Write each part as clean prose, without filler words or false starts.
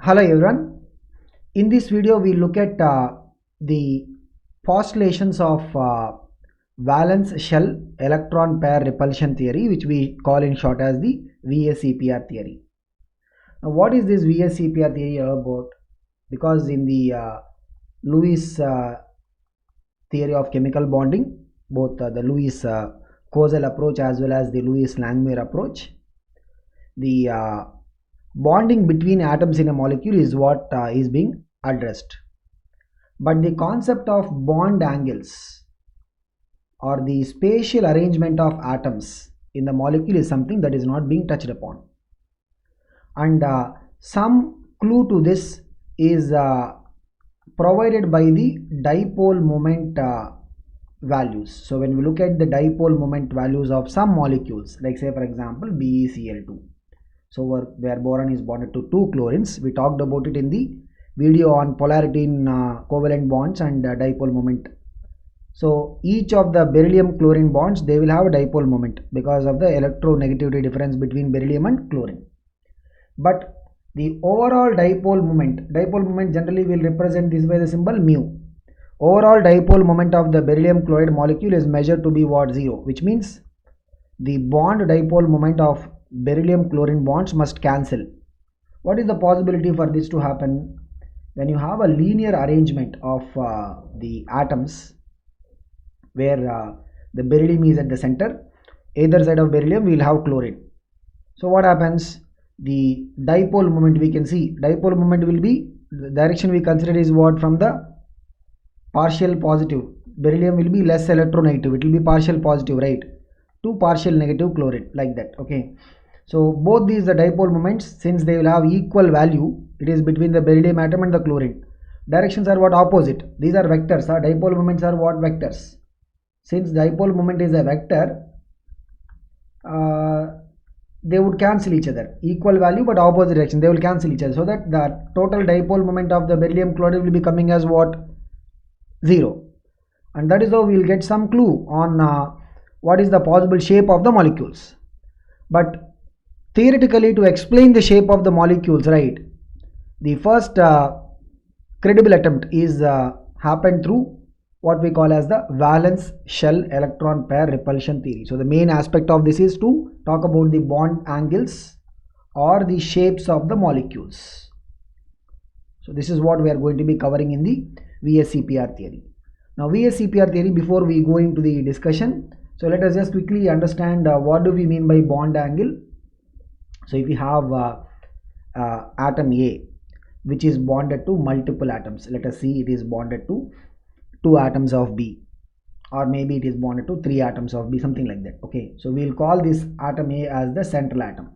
Hello everyone. In this video we look at the postulations of valence shell electron pair repulsion theory, which we call in short as the VSEPR theory. Now what is this VSEPR theory about? Because in the Lewis theory of chemical bonding, both the Lewis Kozel approach as well as the Lewis Langmuir approach, the bonding between atoms in a molecule is what is being addressed, but the concept of bond angles or the spatial arrangement of atoms in the molecule is something that is not being touched upon, and some clue to this is provided by the dipole moment values. So when we look at the dipole moment values of some molecules, like say for example BeCl2, so where boron is bonded to two chlorines, we talked about it in the video on polarity in covalent bonds and dipole moment. So each of the beryllium chlorine bonds, they will have a dipole moment because of the electronegativity difference between beryllium and chlorine. But the overall dipole moment generally will represent this by the symbol mu. Overall dipole moment of the beryllium chloride molecule is measured to be what? 0, which means the bond dipole moment of beryllium chlorine bonds must cancel. What is the possibility for this to happen? When you have a linear arrangement of the atoms where the beryllium is at the center, either side of beryllium we will have chlorine. So what happens? The dipole moment, we can see dipole moment will be, the direction we consider is what? From the partial positive, beryllium will be less electronegative, it will be partial positive, right, to partial negative chlorine, like that. Okay, so both these the dipole moments, since they will have equal value, it is between the beryllium atom and the chlorine. Directions are what? Opposite. These are vectors. Dipole moments are what? Vectors. Since dipole moment is a vector, they would cancel each other. Equal value but opposite direction, they will cancel each other, so that the total dipole moment of the beryllium chloride will be coming as what? 0. And that is how we will get some clue on what is the possible shape of the molecules. But theoretically, to explain the shape of the molecules, right, the first credible attempt is happened through what we call as the valence shell electron pair repulsion theory. So the main aspect of this is to talk about the bond angles or the shapes of the molecules. So this is what we are going to be covering in the VSEPR theory. Now VSEPR theory, before we go into the discussion, so let us just quickly understand what do we mean by bond angle. So if we have atom A which is bonded to multiple atoms, let us see, it is bonded to 2 atoms of B, or maybe it is bonded to 3 atoms of B, something like that. Okay, so we will call this atom A as the central atom.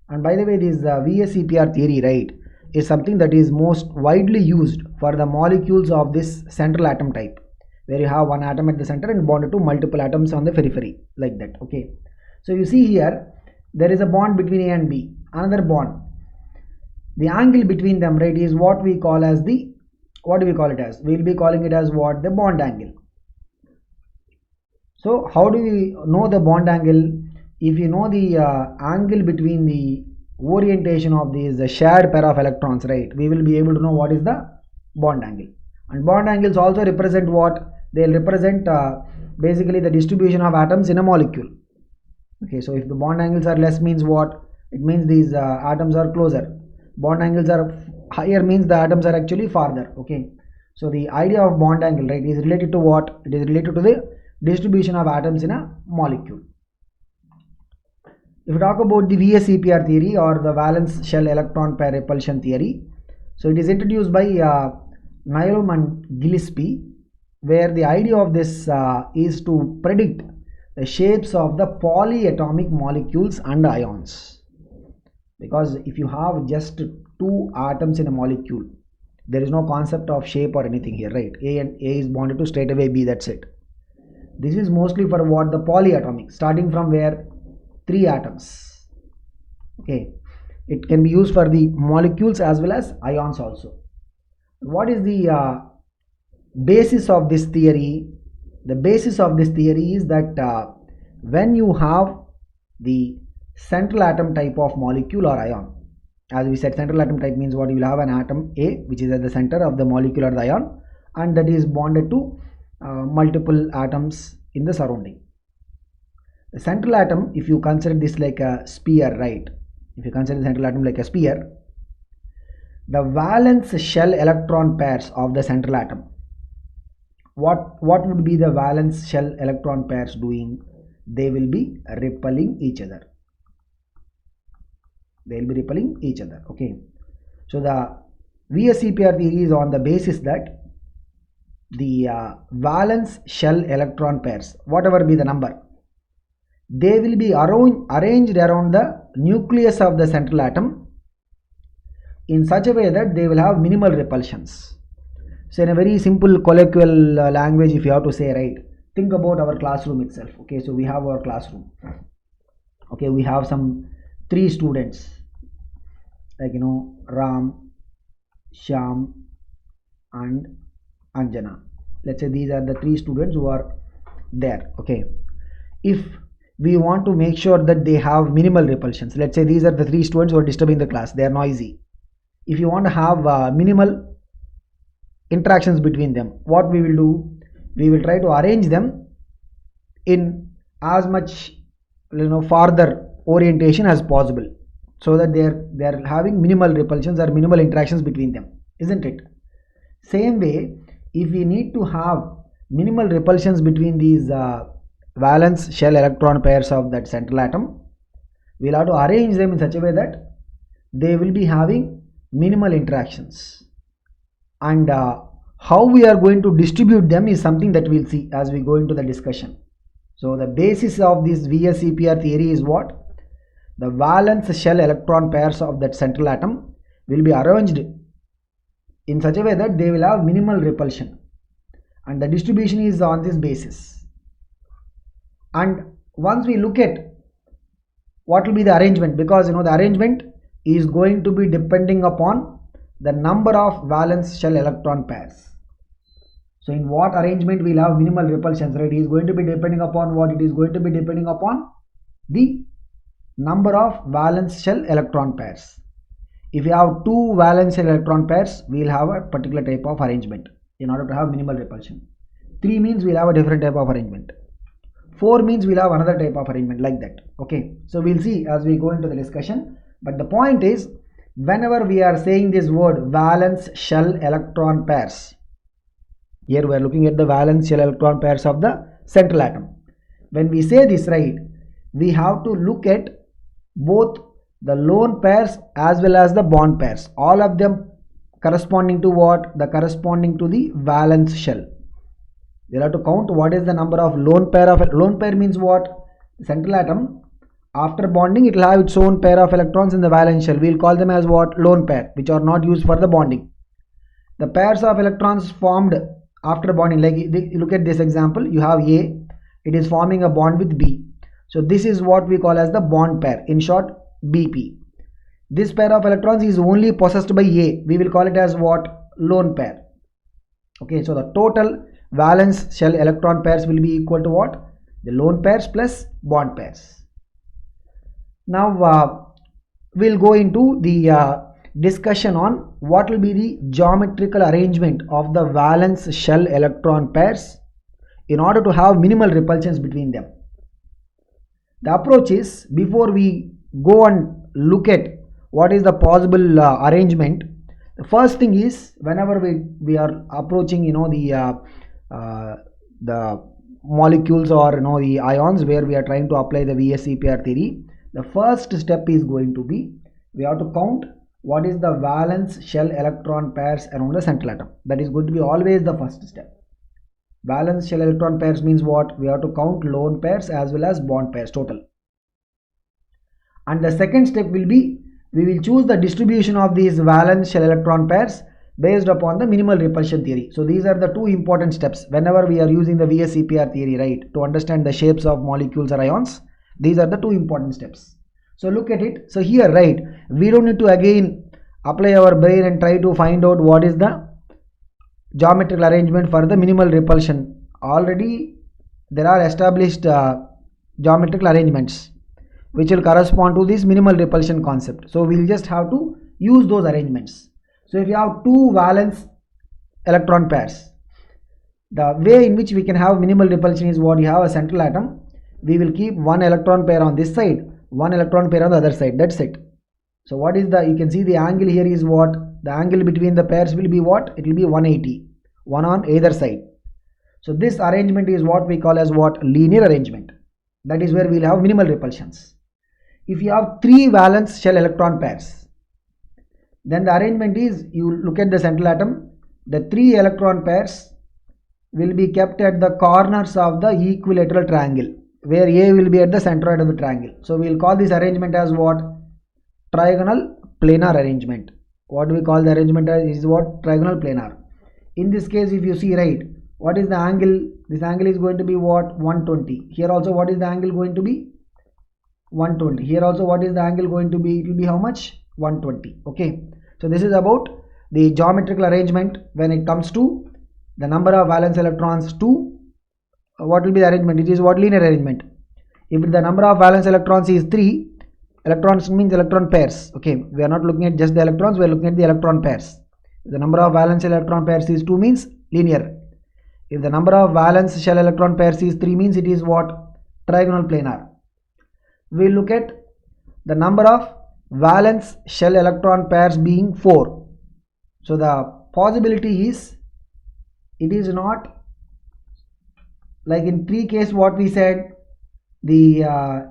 And by the way, this VSEPR theory, right, is something that is most widely used for the molecules of this central atom type, where you have one atom at the center and bonded to multiple atoms on the periphery, like that. Okay, so you see here there is a bond between A and B, another bond. The angle between them, right, is what we call as the, what do we call it as? We will be calling it as what? The bond angle. So how do we know the bond angle? If you know the angle between the orientation of these shared pair of electrons, right, we will be able to know what is the bond angle. And bond angles also represent what? They will represent basically the distribution of atoms in a molecule. Okay, so if the bond angles are less, means what? It means these atoms are closer. Bond angles are higher, means the atoms are actually farther. Okay, so the idea of bond angle, right, is related to what? It is related to the distribution of atoms in a molecule. If we talk about the VSEPR theory or the valence shell electron pair repulsion theory, so it is introduced by Nyholm and Gillespie, where the idea of this is to predict the shapes of the polyatomic molecules and ions. Because if you have just 2 atoms in a molecule, there is no concept of shape or anything here, right? A and A is bonded to straight away B, that's it. This is mostly for what? The polyatomic, starting from where? 3 atoms. Okay, it can be used for the molecules as well as ions also. What is the basis of this theory? The basis of this theory is that when you have the central atom type of molecule or ion, As we said, central atom type means what? You will have an atom A which is at the center of the molecule or the ion, and that is bonded to multiple atoms in the surrounding. The central atom, if you consider this like a sphere, right? If you consider the central atom like a sphere, the valence shell electron pairs of the central atom, what would be the valence shell electron pairs doing? They will be repelling each other. They will be repelling each other. Okay. So the VSEPR theory is on the basis that the valence shell electron pairs, whatever be the number, they will be arranged around the nucleus of the central atom in such a way that they will have minimal repulsions. So in a very simple colloquial language, if you have to say, right, think about our classroom itself. Okay, so we have our classroom. Okay, we have some 3 students, like Ram, Shyam and Anjana. Let's say these are the 3 students who are there. Okay, if we want to make sure that they have minimal repulsions, let's say these are the 3 students who are disturbing the class, they are noisy. If you want to have minimal interactions between them, what we will do? We will try to arrange them in as much farther orientation as possible, so that they are having minimal repulsions or minimal interactions between them, isn't it? Same way, if we need to have minimal repulsions between these valence shell electron pairs of that central atom, we will have to arrange them in such a way that they will be having minimal interactions, and how we are going to distribute them is something that we'll see as we go into the discussion. So the basis of this VSEPR theory is what? The valence shell electron pairs of that central atom will be arranged in such a way that they will have minimal repulsion, and the distribution is on this basis. And once we look at what will be the arrangement, because the arrangement is going to be depending upon the number of valence shell electron pairs. So in what arrangement we will have minimal repulsions, right? It is going to be depending upon what? It is going to be depending upon the number of valence shell electron pairs. If you have 2 valence shell electron pairs, we will have a particular type of arrangement in order to have minimal repulsion. 3 means we will have a different type of arrangement. 4 means we will have another type of arrangement, like that. Okay, so we will see as we go into the discussion. But the point is, whenever we are saying this word valence shell electron pairs, here we are looking at the valence shell electron pairs of the central atom. When we say this, right, we have to look at both the lone pairs as well as the bond pairs, all of them corresponding to what? The corresponding to the valence shell. We'll have to count what is the number of lone pair means what? The central atom, after bonding, it will have its own pair of electrons in the valence shell. We will call them as what? Lone pair, which are not used for the bonding. The pairs of electrons formed after bonding, like look at this example, you have A, it is forming a bond with B. So this is what we call as the bond pair, in short BP. This pair of electrons is only possessed by A, we will call it as what? Lone pair. Okay, so the total valence shell electron pairs will be equal to what? The lone pairs plus bond pairs. Now we'll go into the discussion on what will be the geometrical arrangement of the valence shell electron pairs in order to have minimal repulsions between them. The approach is, before we go and look at what is the possible arrangement, the first thing is, whenever we are approaching the molecules or the ions where we are trying to apply the VSEPR theory, the first step is going to be, we have to count what is the valence shell electron pairs around the central atom. That is going to be always the first step. Valence shell electron pairs means what? We have to count lone pairs as well as bond pairs total. And the second step will be, we will choose the distribution of these valence shell electron pairs based upon the minimal repulsion theory. So these are the 2 important steps whenever we are using the VSEPR theory, right, to understand the shapes of molecules or ions. These are the 2 important steps. So look at it. So here, right, we don't need to again apply our brain and try to find out what is the geometrical arrangement for the minimal repulsion. Already there are established geometrical arrangements. which will correspond to this minimal repulsion concept. So we'll just have to use those arrangements. So if you have two valence electron pairs, the way in which we can have minimal repulsion is what you have a central atom. We will keep one electron pair on this side, one electron pair on the other side. That's it. So what is the, you can see the angle here is what? The angle between the pairs will be what? It will be 180, one on either side. So this arrangement is what we call as what? Linear arrangement. That is where we will have minimal repulsions. If you have three valence shell electron pairs, then the arrangement is, you look at the central atom, the three electron pairs will be kept at the corners of the equilateral triangle, where A will be at the centroid of the triangle. So we will call this arrangement as what? Trigonal planar arrangement. What do we call the arrangement as? Is what? Trigonal planar. In this case, if you see, right, what is the angle? This angle is going to be what? 120. Here also what is the angle going to be? 120. Here also what is the angle going to be? It will be how much? 120. Okay. So this is about the geometrical arrangement when it comes to the number of valence electrons to what will be the arrangement? It is what? Linear arrangement. If the number of valence electrons is 3, electrons means electron pairs. Okay, we are not looking at just the electrons, we are looking at the electron pairs. If the number of valence electron pairs is 2 means linear. If the number of valence shell electron pairs is 3 means it is what? Trigonal planar. We look at the number of valence shell electron pairs being 4. So the possibility is, it is not like in 3 case what we said, the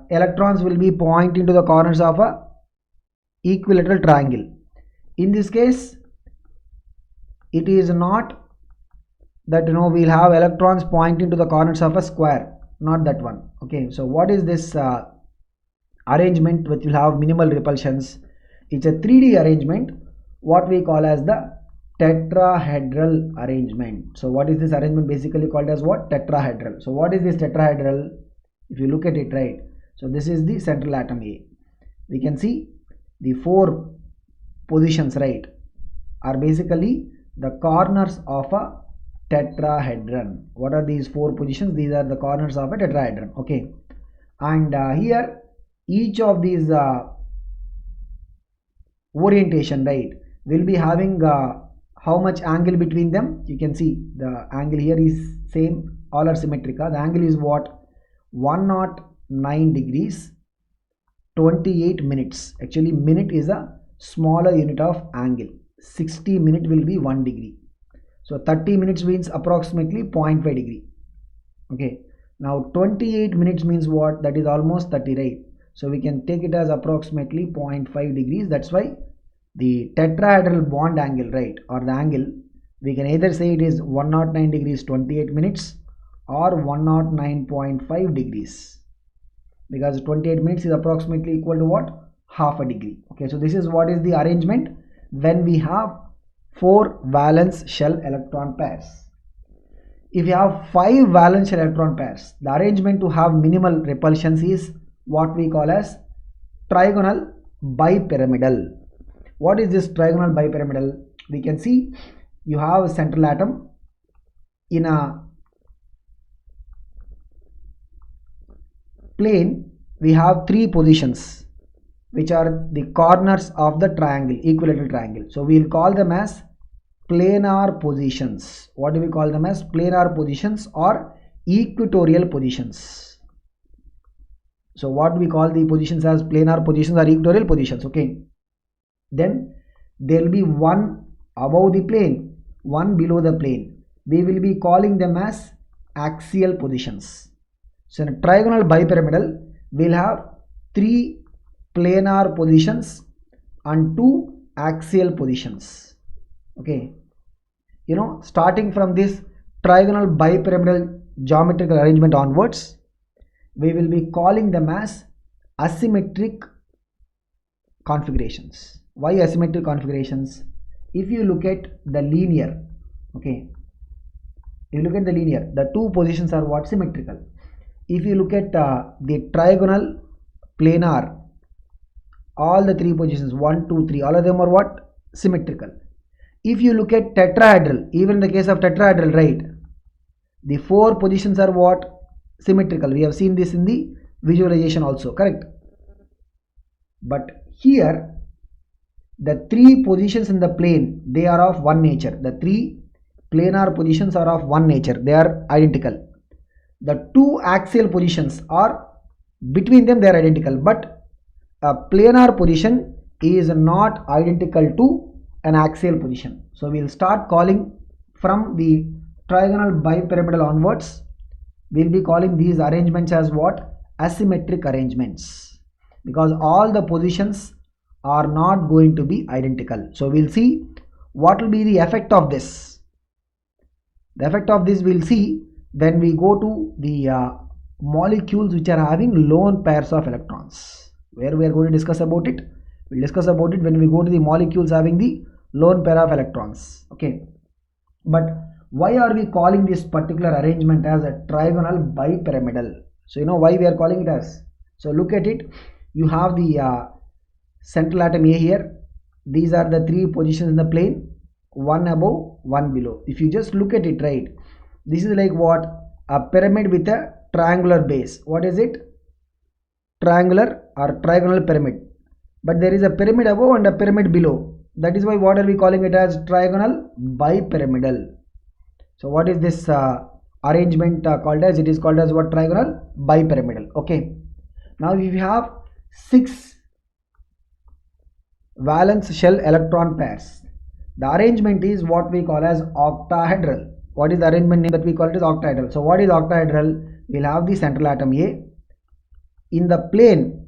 electrons will be pointing to the corners of a equilateral triangle. In this case, it is not that we'll have electrons pointing to the corners of a square, not that one. Okay, so what is this arrangement which will have minimal repulsions? It's a 3D arrangement, what we call as the tetrahedral arrangement. So what is this arrangement basically called as what? Tetrahedral. So what is this tetrahedral? If you look at it, right, so this is the central atom A. We can see the 4 positions, right, are basically the corners of a tetrahedron. What are these 4 positions? These are the corners of a tetrahedron. Okay, and here each of these orientation, right, will be having how much angle between them? You can see the angle here is same, all are symmetrical. The angle is what? 109 degrees 28 minutes. Actually minute is a smaller unit of angle. 60 minute will be 1 degree. So 30 minutes means approximately 0.5 degree. Okay, now 28 minutes means what? That is almost 30, right? So we can take it as approximately 0.5 degrees. That's why the tetrahedral bond angle, right, or the angle, we can either say it is 109 degrees 28 minutes or 109.5 degrees, because 28 minutes is approximately equal to what? Half a degree. Okay, so this is what is the arrangement when we have 4 valence shell electron pairs. If you have 5 valence shell electron pairs, the arrangement to have minimal repulsions is what we call as trigonal bipyramidal. What is this trigonal bipyramidal? We can see you have a central atom. In a plane, we have 3 positions which are the corners of the triangle, equilateral triangle. So we will call them as planar positions. What do we call them as? Planar positions or equatorial positions. So what we call the positions as? Planar positions or equatorial positions. Okay, then there will be one above the plane, one below the plane. We will be calling them as axial positions. So in a trigonal bipyramidal, we will have 3 planar positions and 2 axial positions. Okay, starting from this trigonal bipyramidal geometrical arrangement onwards, we will be calling them as asymmetric configurations. Why asymmetric configurations? If you look at the linear, okay, if you look at the linear, the 2 positions are what? Symmetrical. If you look at the trigonal planar, all the 3 positions 1, 2, 3, all of them are what? Symmetrical. If you look at tetrahedral, even in the case of tetrahedral, right, the 4 positions are what? Symmetrical. We have seen this in the visualization also, correct? but here the three positions in the plane, they are of one nature. The three planar positions are of one nature, they are identical. The two axial positions are between them, they are identical, but a planar position is not identical to an axial position. So we will start calling from the trigonal bipyramidal onwards. We will be calling these arrangements as what? Asymmetric arrangements, because all the positions are not going to be identical. So we will see what will be the effect of this. The effect of this we will see when we go to the molecules which are having lone pairs of electrons, where we are going to discuss about it. We'll discuss about it when we go to the molecules having the lone pair of electrons. Okay, but why are we calling this particular arrangement as a trigonal bipyramidal? So you know why we are calling it as. So look at it. You have the central atom A here. These are the three positions in the plane, one above, one below. If you just look at it, right, this is like what? A pyramid with a triangular base. What is it? Triangular or trigonal pyramid. But there is a pyramid above and a pyramid below. That is why what are we calling it as? Trigonal bipyramidal. So what is this arrangement called as? It is called as what? Trigonal bipyramidal. Okay. Now if you have 6 valence shell electron pairs, the arrangement is what we call as octahedral. What is the arrangement name that we call it as? Octahedral. So what is octahedral? We'll have the central atom A. In the plane,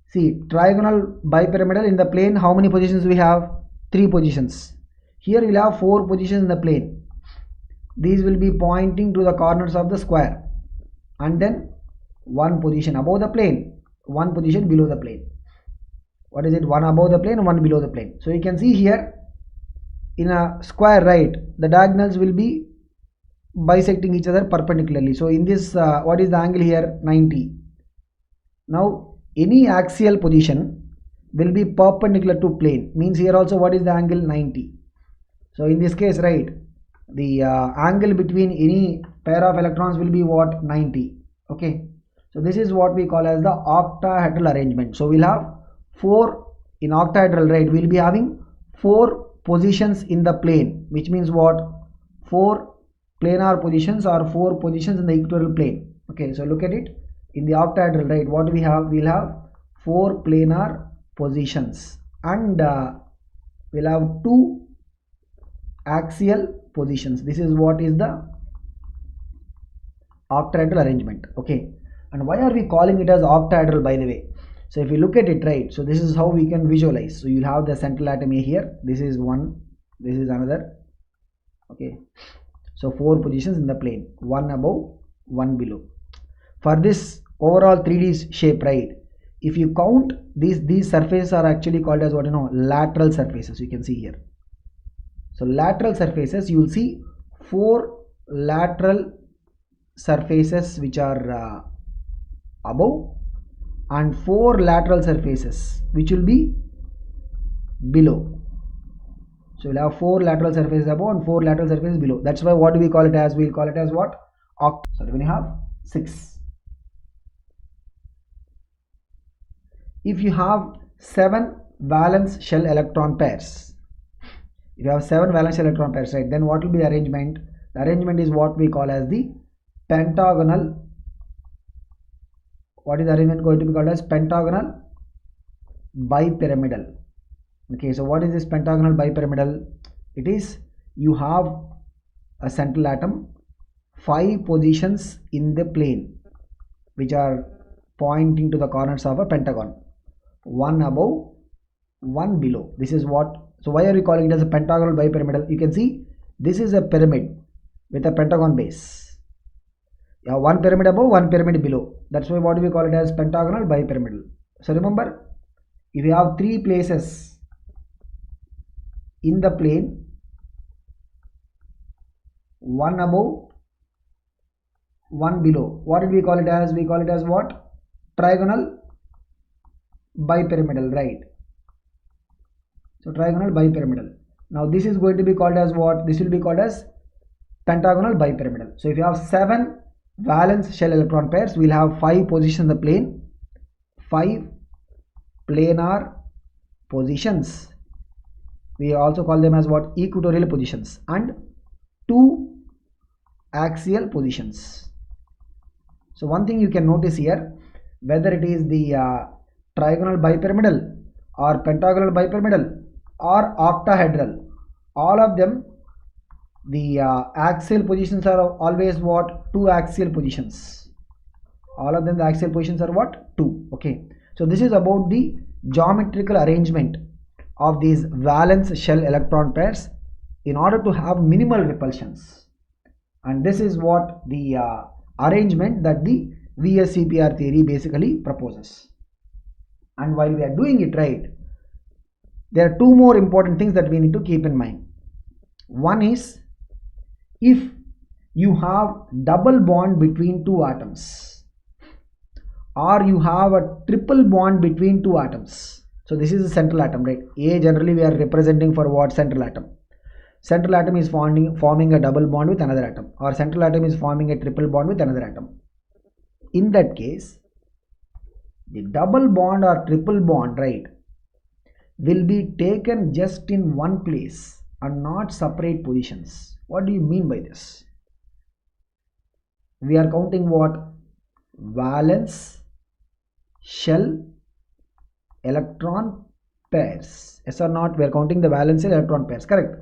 see, trigonal bipyramidal, in the plane how many positions we have? 3 positions. Here we'll have 4 positions in the plane. These will be pointing to the corners of the square, and then 1 position above the plane, 1 position below the plane. What is it? 1 above the plane, 1 below the plane. So you can see here in a square, right, the diagonals will be bisecting each other perpendicularly. So in this what is the angle here? 90. Now any axial position will be perpendicular to plane, means here also what is the angle? 90. So in this case, right, the angle between any pair of electrons will be what? 90. Okay, so this is what we call as the octahedral arrangement. So we'll have 4 in octahedral, right, we'll be having 4 positions in the plane, which means what? 4 planar positions or 4 positions in the equatorial plane. Okay, so look at it. In the octahedral, right, what do we have? We'll have 4 planar positions, and we'll have 2 axial positions. This is what is the octahedral arrangement. Okay, and why are we calling it as octahedral, by the way? So if you look at it, right, so this is how we can visualize. So you'll have the central atom A here. This is one, this is another. Okay, so 4 positions in the plane, 1 above, 1 below. For this overall 3D shape, right, if you count these surfaces are actually called as what? You know, lateral surfaces. You can see here. So lateral surfaces, you will see 4 lateral surfaces which are above, and 4 lateral surfaces which will be below. So we'll have 4 lateral surfaces above and 4 lateral surfaces below. That's why what do we call it as? We'll call it as what? So when you have 6. If you have 7 valence shell electron pairs, if you have 7 valence shell electron pairs, right, then what will be the arrangement? The arrangement is what we call as the pentagonal. What is the arrangement going to be called as? Pentagonal bipyramidal. Okay, so what is this pentagonal bipyramidal? It is, you have a central atom, 5 positions in the plane which are pointing to the corners of a pentagon, 1 above, 1 below. This is what. So why are we calling it as a pentagonal bipyramidal? You can see this is a pyramid with a pentagon base. You have 1 pyramid above, 1 pyramid below. That's why what do we call it as? Pentagonal bipyramidal. So remember, if you have 3 places in the plane, 1 above, 1 below, what did we call it as? We call it as what? Trigonal bipyramidal, right? So trigonal bipyramidal. Now this is going to be called as what? This will be called as pentagonal bipyramidal. So if you have 7 valence shell electron pairs, we'll have 5 positions in the plane, 5 planar positions. We also call them as what? Equatorial positions, and 2 axial positions. So one thing you can notice here, whether it is the trigonal bipyramidal or pentagonal bipyramidal or octahedral, all of them, the axial positions are always what? 2 axial positions. All of them, the axial positions are what? 2. Okay, so this is about the geometrical arrangement of these valence shell electron pairs in order to have minimal repulsions, and this is what the arrangement that the VSEPR theory basically proposes. And while we are doing it, right, there are 2 more important things that we need to keep in mind. One is, if you have double bond between 2 atoms, or you have a triple bond between 2 atoms. So this is the central atom, right? A generally we are representing for what? Central atom. Central atom is forming a double bond with another atom, or central atom is forming a triple bond with another atom. In that case, the double bond or triple bond, right, will be taken just in one place and not separate positions. What do you mean by this? We are counting what? Valence shell electron pairs. Yes or not? We are counting the valence shell electron pairs, correct?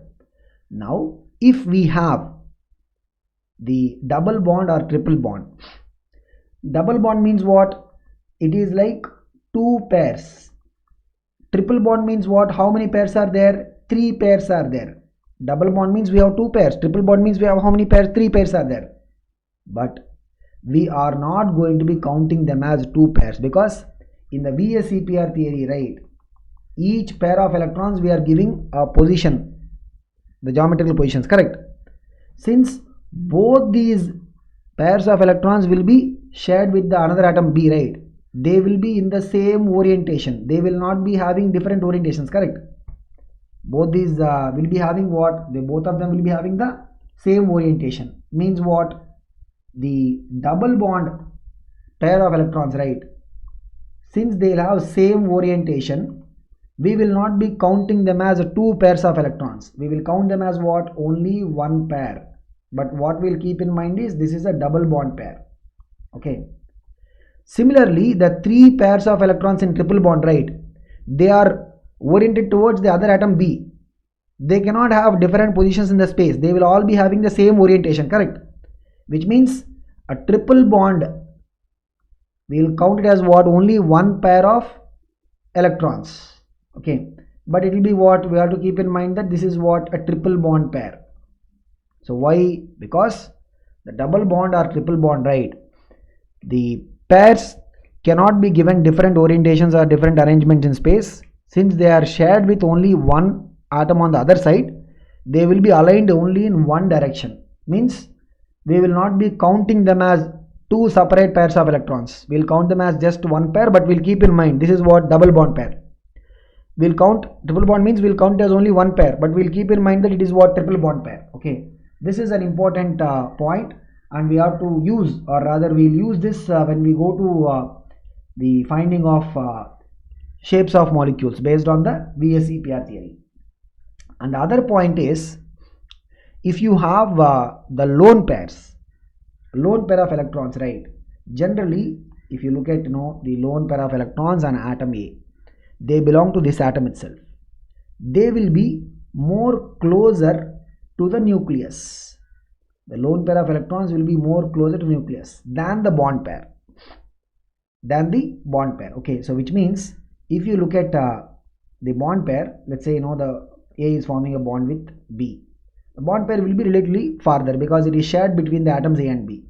Now, if we have the double bond or triple bond, double bond means what? It is like 2 pairs. Triple bond means what? How many pairs are there? 3 pairs are there. Double bond means we have 2 pairs. Triple bond means we have how many pairs? 3 pairs are there. But we are not going to be counting them as 2 pairs, because in the VSEPR theory, right, each pair of electrons we are giving a position, the geometrical positions, correct? Since both these pairs of electrons will be shared with the another atom B, right, they will be in the same orientation. They will not be having different orientations, correct? Both these will be having what? Both of them will be having the same orientation. Means what? The double bond pair of electrons, right, since they will have same orientation, we will not be counting them as 2 pairs of electrons. We will count them as what? Only 1 pair. But what we'll keep in mind is this is a double bond pair. Okay. Similarly, the 3 pairs of electrons in triple bond, right, they are oriented towards the other atom B. They cannot have different positions in the space. They will all be having the same orientation, correct? Which means a triple bond, we will count it as what? Only 1 pair of electrons. Okay, but it will be what? We have to keep in mind that this is what? A triple bond pair. So why? Because the double bond or triple bond, right, the pairs cannot be given different orientations or different arrangements in space. Since they are shared with only 1 atom on the other side, they will be aligned only in one direction. Means we will not be counting them as 2 separate pairs of electrons. We will count them as just 1 pair, but we'll keep in mind this is what? Double bond pair. We'll count triple bond means we'll count as only 1 pair, but we'll keep in mind that it is what? Triple bond pair. Okay, this is an important point, and we have to use, or rather we'll use this when we go to the finding of shapes of molecules based on the VSEPR theory. And the other point is, if you have the lone pair of electrons, right, generally if you look at the lone pair of electrons on atom A, they belong to this atom itself. They will be more closer to the nucleus. The lone pair of electrons will be more closer to nucleus than the bond pair. Okay, so which means if you look at the bond pair, let's say the A is forming a bond with B. The bond pair will be relatively farther because it is shared between the atoms A and B.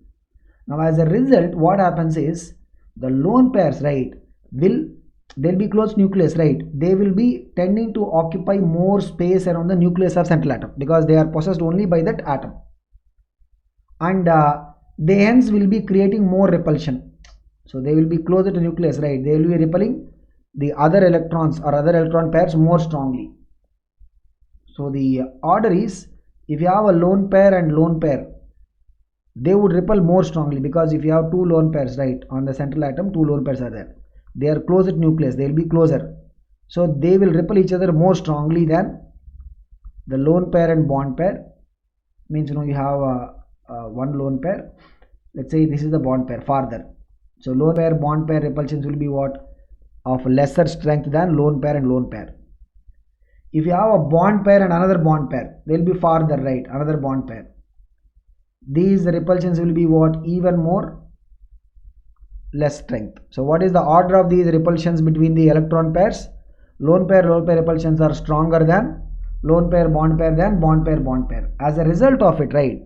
Now as a result, what happens is the lone pairs, right, they'll be close to nucleus, right? They will be tending to occupy more space around the nucleus of central atom because they are possessed only by that atom, and they hence will be creating more repulsion. So they will be closer to nucleus, right? They will be repelling the other electrons or other electron pairs more strongly. So the order is, if you have a lone pair and lone pair, they would repel more strongly, because if you have 2 lone pairs, right, on the central atom, 2 lone pairs are there. they are closer to nucleus, they will be closer, so they will repel each other more strongly than the lone pair and bond pair. Means you have one lone pair, let's say this is the bond pair farther, so lone pair bond pair repulsions will be what, of lesser strength than lone pair and lone pair. If you have a bond pair and another bond pair, they will be farther, right, another bond pair, these repulsions will be what, even more less strength. So what is the order of these repulsions between the electron pairs? Lone pair repulsions are stronger than lone pair bond pair than bond pair. As a result of it, right,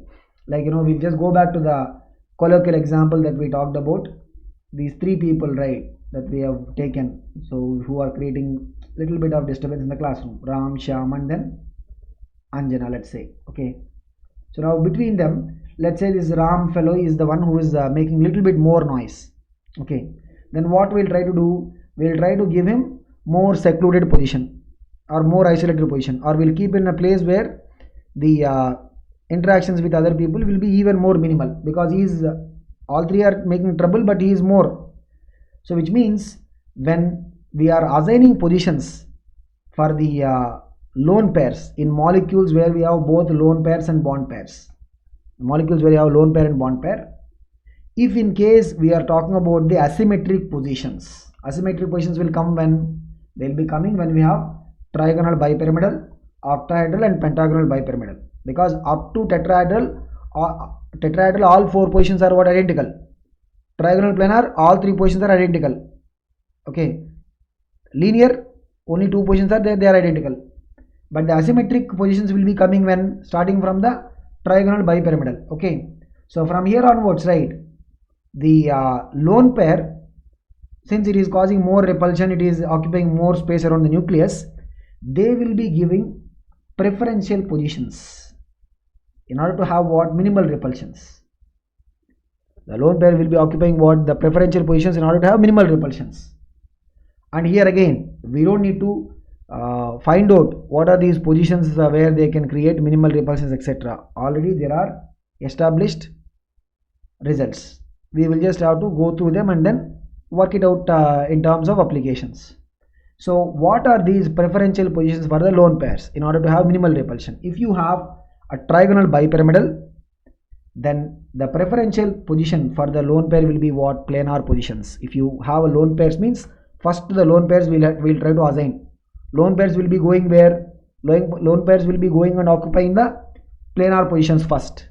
like we'll just go back to the colloquial example that we talked about, these three people, right, that we have taken, so who are creating little bit of disturbance in the classroom, Ram, Shyam and then Anjana, let's say. Okay, so now between them, let's say this Ram fellow is the one who is making little bit more noise. Okay, then what we'll try to do, we'll try to give him more secluded position or more isolated position, or we'll keep in a place where the interactions with other people will be even more minimal, because he is all three are making trouble, but he is more. So which means when we are assigning positions for the lone pairs in molecules where we have both lone pairs and bond pairs, molecules where you have lone pair and bond pair, if in case we are talking about the asymmetric positions will come when, they will be coming when we have trigonal bipyramidal, octahedral and pentagonal bipyramidal, because up to tetrahedral all four positions are what, identical. Trigonal planar, all three positions are identical. Okay, linear, only two positions are there, they are identical, but the asymmetric positions will be coming when, starting from the trigonal bipyramidal. Okay, so from here onwards, right, the lone pair, since it is causing more repulsion, it is occupying more space around the nucleus, they will be giving preferential positions in order to have what, minimal repulsions. The lone pair will be occupying what, the preferential positions in order to have minimal repulsions. And here again, we don't need to find out what are these positions where they can create minimal repulsions, etc. Already there are established results. We will just have to go through them and then work it out in terms of applications. So what are these preferential positions for the lone pairs in order to have minimal repulsion? If you have a trigonal bipyramidal, then the preferential position for the lone pair will be what, planar positions. If you have a lone pairs, means first the lone pairs will try to assign. Lone pairs will be going where? Lone pairs will be going and occupying the planar positions first.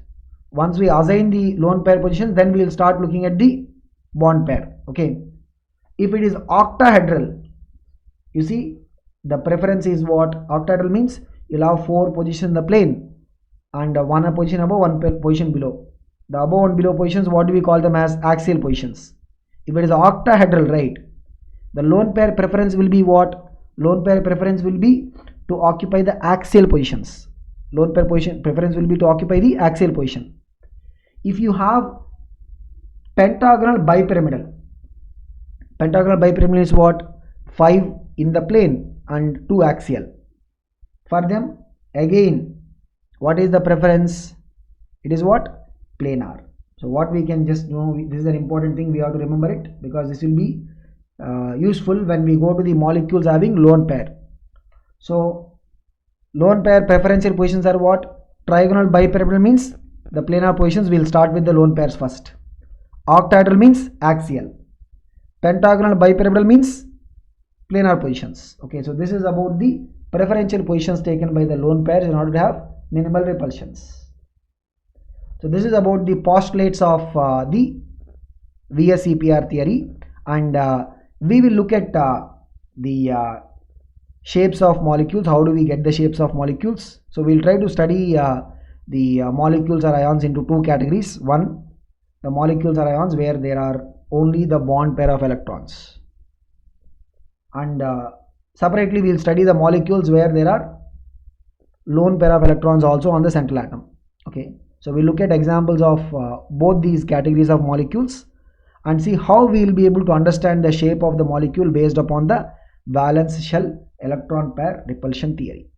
Once we assign the lone pair positions, then we will start looking at the bond pair. Okay, if it is octahedral, you see the preference is what, octahedral means you'll have four positions in the plane and one position above, one position below. The above and below positions, what do we call them as? Axial positions. If it is octahedral, right, the lone pair preference will be what? Lone pair preference will be to occupy the axial positions. Lone pair position preference will be to occupy the axial position. If you have pentagonal bipyramidal is what? 5 in the plane and 2 axial. For them again, what is the preference? It is what? Planar. So what we can just know, this is an important thing, we have to remember it, because this will be useful when we go to the molecules having lone pair. So lone pair preferential positions are what? Trigonal bipyramidal means the planar positions, will start with the lone pairs first. Octahedral means axial. Pentagonal bipyramidal means planar positions. Okay, so this is about the preferential positions taken by the lone pairs in order to have minimal repulsions. So this is about the postulates of the VSEPR theory, and we will look at the shapes of molecules. How do we get the shapes of molecules? So we'll try to study the molecules or ions into two categories. One, the molecules or ions where there are only the bond pair of electrons, and separately we'll study the molecules where there are lone pair of electrons also on the central atom. Okay, so we'll look at examples of both these categories of molecules and see how we will be able to understand the shape of the molecule based upon the valence shell electron pair repulsion theory.